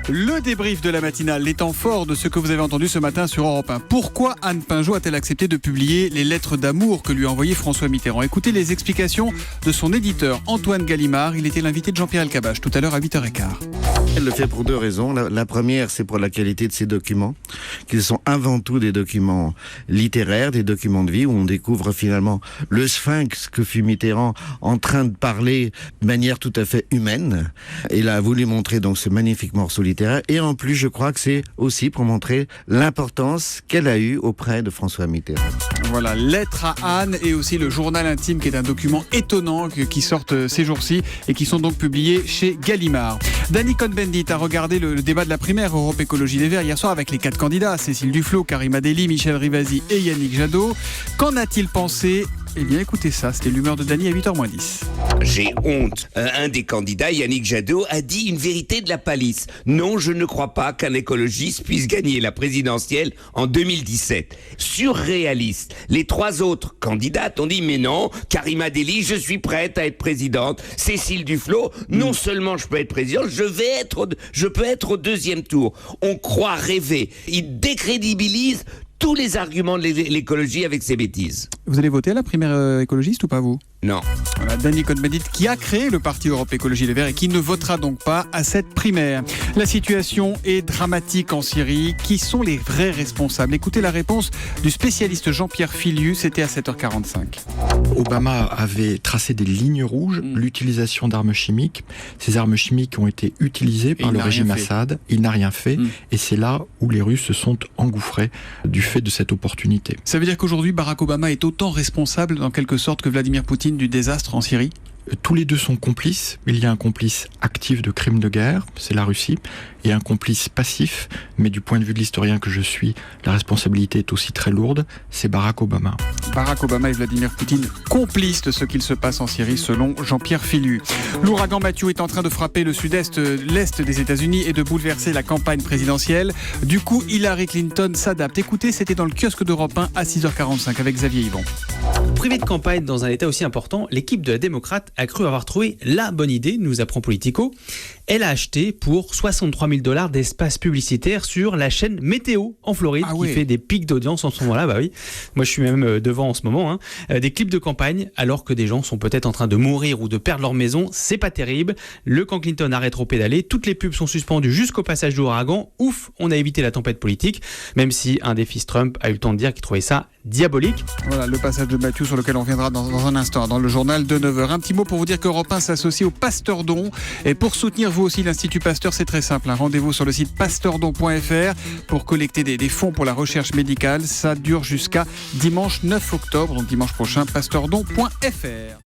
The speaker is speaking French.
Le débrief de la matinale, les temps forts de ce que vous avez entendu ce matin sur Europe 1. Pourquoi Anne Pinjot a-t-elle accepté de publier les lettres d'amour que lui a envoyées François Mitterrand? Écoutez les explications de son éditeur Antoine Gallimard. Il était l'invité de Jean-Pierre Elkabbach tout à l'heure à 8h15. Elle le fait pour deux raisons. La première, c'est pour la qualité de ces documents, qui sont avant tout des documents littéraires, des documents de vie, où on découvre finalement le sphinx que fut Mitterrand en train de parler de manière tout à fait humaine. Il a voulu montrer donc ce magnifique morceau littéraire. Et en plus, je crois que c'est aussi pour montrer l'importance qu'elle a eue auprès de François Mitterrand. Voilà, lettre à Anne et aussi le journal intime qui est un document étonnant qui sortent ces jours-ci et qui sont donc publiés chez Gallimard. Danny Cohn-Bendit a regardé le débat de la primaire Europe Écologie Les Verts hier soir avec les 4 candidats, Cécile Duflot, Karima Delli, Michel Rivasi et Yannick Jadot. Qu'en a-t-il pensé ? Eh bien écoutez ça, c'était l'humeur de Danny à 8h-10. J'ai honte. Un des candidats, Yannick Jadot, a dit une vérité de la palisse. Non, je ne crois pas qu'un écologiste puisse gagner la présidentielle en 2017. Surréaliste. Les 3 autres candidates ont dit mais non, Karima Delli, je suis prête à être présidente. Cécile Duflot, non seulement je peux être présidente, je peux être au 2e tour. On croit rêver. Il décrédibilise tous les arguments de l'écologie avec ses bêtises. Vous allez voter à la primaire écologiste ou pas vous ? Non. Voilà, Danny Cohn-Bendit qui a créé le parti Europe Écologie Les Verts et qui ne votera donc pas à cette primaire. La situation est dramatique en Syrie. Qui sont les vrais responsables ? Écoutez la réponse du spécialiste Jean-Pierre Filiu, c'était à 7h45. Obama avait tracé des lignes rouges, l'utilisation d'armes chimiques. Ces armes chimiques ont été utilisées par le régime Assad. Il n'a rien fait. Et c'est là où les Russes se sont engouffrés du fait de cette opportunité. Ça veut dire qu'aujourd'hui, Barack Obama est autant responsable, en quelque sorte, que Vladimir Poutine du désastre en Syrie ? Tous les deux sont complices. Il y a un complice actif de crimes de guerre, c'est la Russie, et un complice passif, mais du point de vue de l'historien que je suis, la responsabilité est aussi très lourde, c'est Barack Obama. Barack Obama et Vladimir Poutine complices de ce qu'il se passe en Syrie, selon Jean-Pierre Filiu. L'ouragan Matthew est en train de frapper le sud-est, l'est des États-Unis et de bouleverser la campagne présidentielle. Du coup, Hillary Clinton s'adapte. Écoutez, c'était dans le kiosque d'Europe 1 à 6h45 avec Xavier Yvon. Privé de campagne dans un état aussi important, l'équipe de la démocrate a cru avoir trouvé la bonne idée, nous apprend Politico. Elle a acheté pour 63 000 $ d'espace publicitaire sur la chaîne Météo en Floride, qui fait des pics d'audience en ce moment-là. Bah oui, moi je suis même devant en ce moment. Des clips de campagne, alors que des gens sont peut-être en train de mourir ou de perdre leur maison, c'est pas terrible. Le camp Clinton a rétro-pédalé, toutes les pubs sont suspendues jusqu'au passage de l'ouragan. Ouf, on a évité la tempête politique, même si un des fils Trump a eu le temps de dire qu'il trouvait ça diabolique. Voilà le passage de Matthew sur lequel on reviendra dans un instant dans le journal de 9h. Un petit mot pour vous dire qu'Europe 1 s'associe au Pasteur Don. Et pour soutenir vous aussi l'Institut Pasteur, c'est très simple. Rendez-vous sur le site pasteurdon.fr pour collecter des fonds pour la recherche médicale. Ça dure jusqu'à dimanche 9 octobre, donc dimanche prochain, pasteurdon.fr.